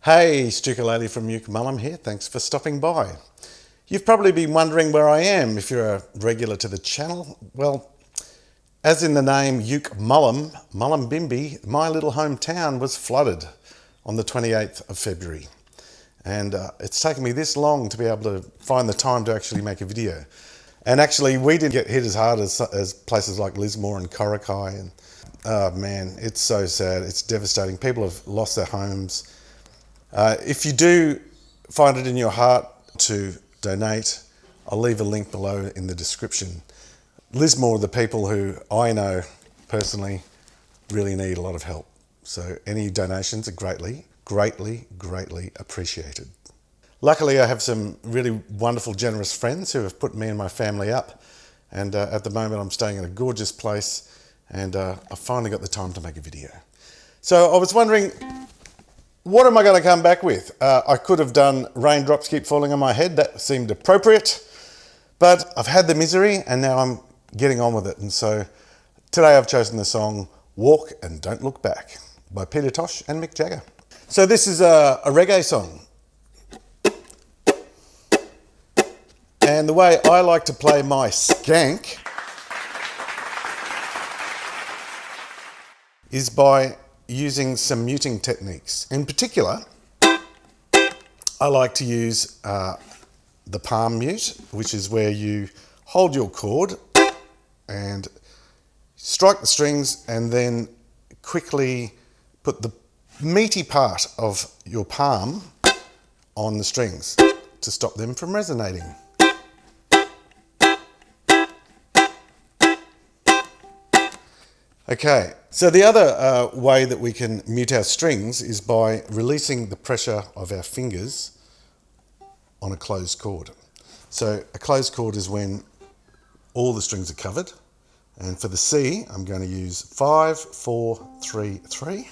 Hey, Stukulele from Uke Mullum here. Thanks for stopping by. You've probably been wondering where I am if you're a regular to the channel. Well, as in the name Uke Mullum, Mullumbimby, my little hometown was flooded on the 28th of February. And it's taken me this long to be able to find the time to actually make a video. And actually, we didn't get hit as hard as places like Lismore and Coraki. And oh man, it's so sad. It's devastating. People have lost their homes. If you do find it in your heart to donate, I'll leave a link below in the description. Lismore are the people who I know personally really need a lot of help. So any donations are greatly appreciated. Luckily, I have some really wonderful, generous friends who have put me and my family up. And at the moment, I'm staying in a gorgeous place and I finally got the time to make a video. So I was wondering, what am I going to come back with? I could have done Raindrops Keep Falling on My Head. That seemed appropriate. But I've had the misery and now I'm getting on with it. And so today I've chosen the song Walk and Don't Look Back by Peter Tosh and Mick Jagger. So this is a reggae song. And the way I like to play my skank is by using some muting techniques. In particular, I like to use the palm mute, which is where you hold your chord and strike the strings and then quickly put the meaty part of your palm on the strings to stop them from resonating. Okay, so the other way that we can mute our strings is by releasing the pressure of our fingers on a closed chord. So a closed chord is when all the strings are covered. And for the C, I'm going to use 5, 4, 3, 3.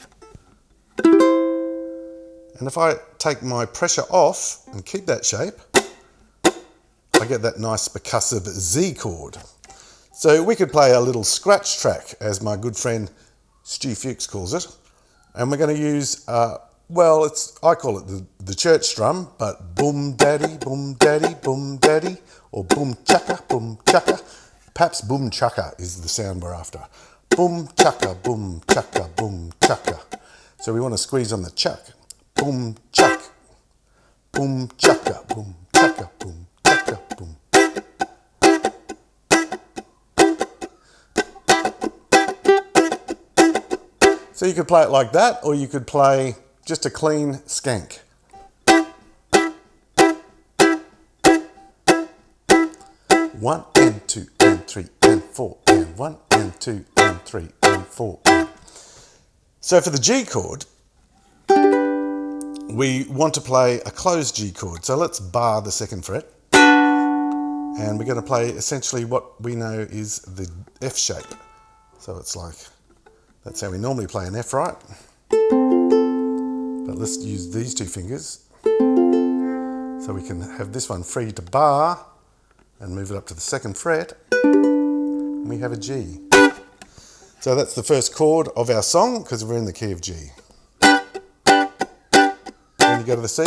And if I take my pressure off and keep that shape, I get that nice percussive Z chord. So we could play a little scratch track, as my good friend Stu Fuchs calls it. And we're going to use, I call it the church strum, but boom daddy, boom daddy, boom daddy, or boom chaka, boom chaka. Perhaps boom chaka is the sound we're after. Boom chaka, boom chaka, boom chaka. So we want to squeeze on the chuck. Boom chuck, boom chaka, boom chaka, boom chaka, boom. So you could play it like that, or you could play just a clean skank. 1 and 2 and 3 and 4 and 1 and 2 and 3 and 4. So for the G chord, we want to play a closed G chord. So let's bar the second fret. And we're going to play essentially what we know is the F shape. So it's like, that's how we normally play an F, right? But let's use these two fingers. So we can have this one free to bar and move it up to the second fret. And we have a G. So that's the first chord of our song because we're in the key of G. Then you go to the C.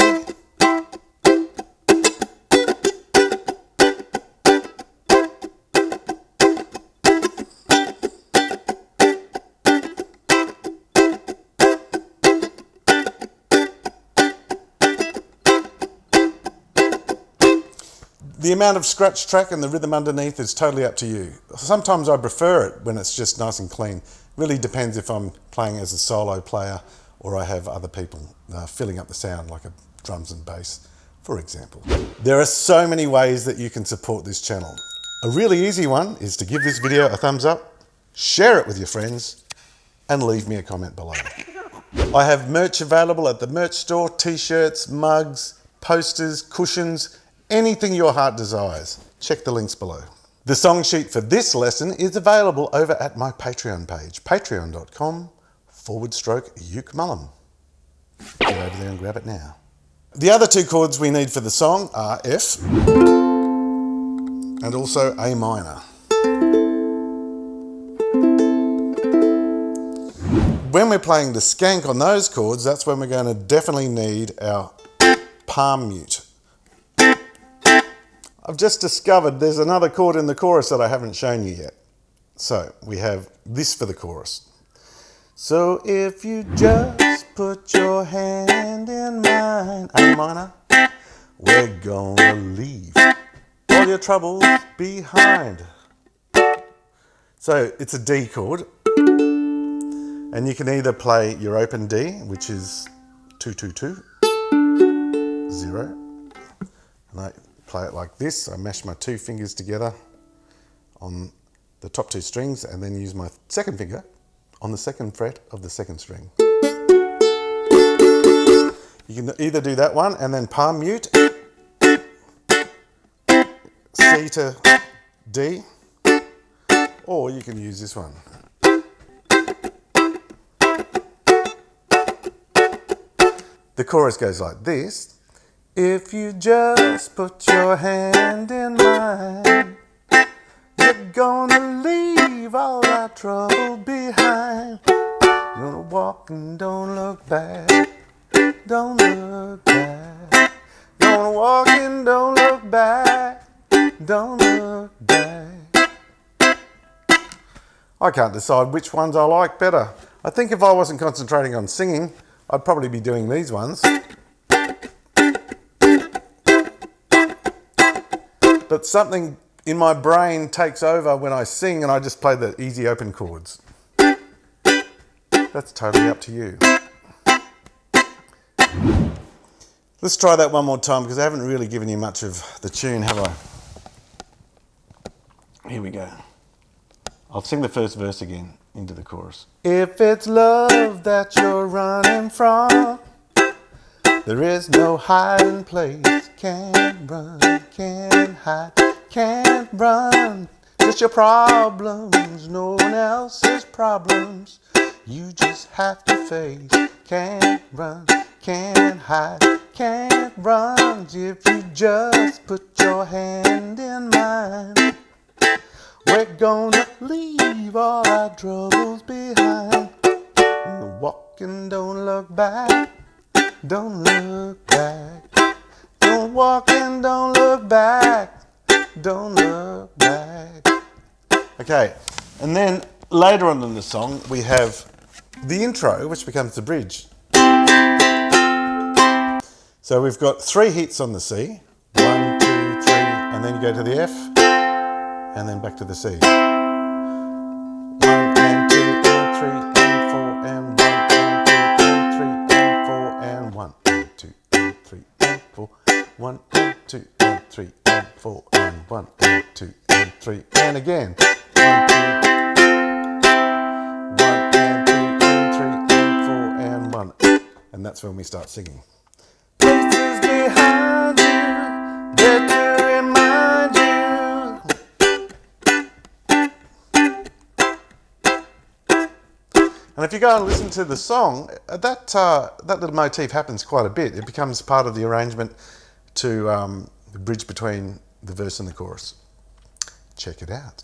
The amount of scratch track and the rhythm underneath is totally up to you. Sometimes I prefer it when it's just nice and clean. Really depends if I'm playing as a solo player or I have other people filling up the sound, like a drums and bass, for example. There are so many ways that you can support this channel. A really easy one is to give this video a thumbs up, share it with your friends, and leave me a comment below. I have merch available at the merch store, t-shirts, mugs, posters, cushions, anything your heart desires. Check the links below. The song sheet for this lesson is available over at my Patreon page, patreon.com/Uke Mullum. Get over there and grab it now. The other two chords we need for the song are F and also A minor. when we're playing the skank on those chords, that's when we're going to definitely need our palm mute. I've just discovered there's another chord in the chorus that I haven't shown you yet. So we have this for the chorus. So if you just put your hand in mine, A minor, we're gonna leave all your troubles behind. So it's a D chord, and you can either play your open D, which is 2-2-2, 0, and I play it like this. I mash my two fingers together on the top two strings and then use my second finger on the second fret of the second string. You can either do that one and then palm mute, C to D, or you can use this one. The chorus goes like this. If you just put your hand in mine, you're gonna leave all our trouble behind. You're gonna walk and don't look back, don't look back. You're gonna walk and don't look back, don't look back. I can't decide which ones I like better. I think if I wasn't concentrating on singing, I'd probably be doing these ones. But something in my brain takes over when I sing and I just play the easy open chords. That's totally up to you. Let's try that one more time because I haven't really given you much of the tune, have I? Here we go. I'll sing the first verse again into the chorus. If it's love that you're running from, there is no hiding place. Can't run, can't hide, can't run. Just your problems, no one else's problems. You just have to face. Can't run, can't hide, can't run. If you just put your hand in mine, we're gonna leave all our troubles behind. Walk and don't look back, don't look back. Don't walk and don't look back, don't look back. Okay, and then later on in the song we have the intro, which becomes the bridge. So we've got 3 hits on the C, 1, 2, 3, and then you go to the F, and then back to the C. 1 and 2 and 3 and 4 and 1 and 2 and 3 and 4 and 1 and 2 and 3 and 4 and 1 and 2 and 3 and again. 1, 2, 1 and 2 and 3 and 4 and 1, and that's when we start singing. Places behind you, there to remind you. And if you go and listen to the song, that little motif happens quite a bit. It becomes part of the arrangement to the bridge between the verse and the chorus. Check it out.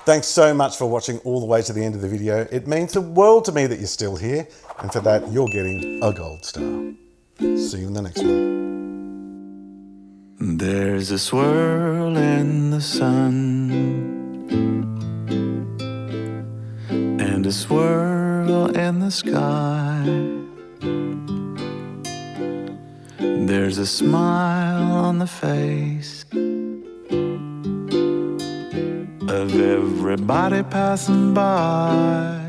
Thanks so much for watching all the way to the end of the video. It means the world to me that you're still here, and for that you're getting a gold star. See you in the next one. There's a swirl in the sun and a swirl in the sky. There's a smile on the face of everybody passing by.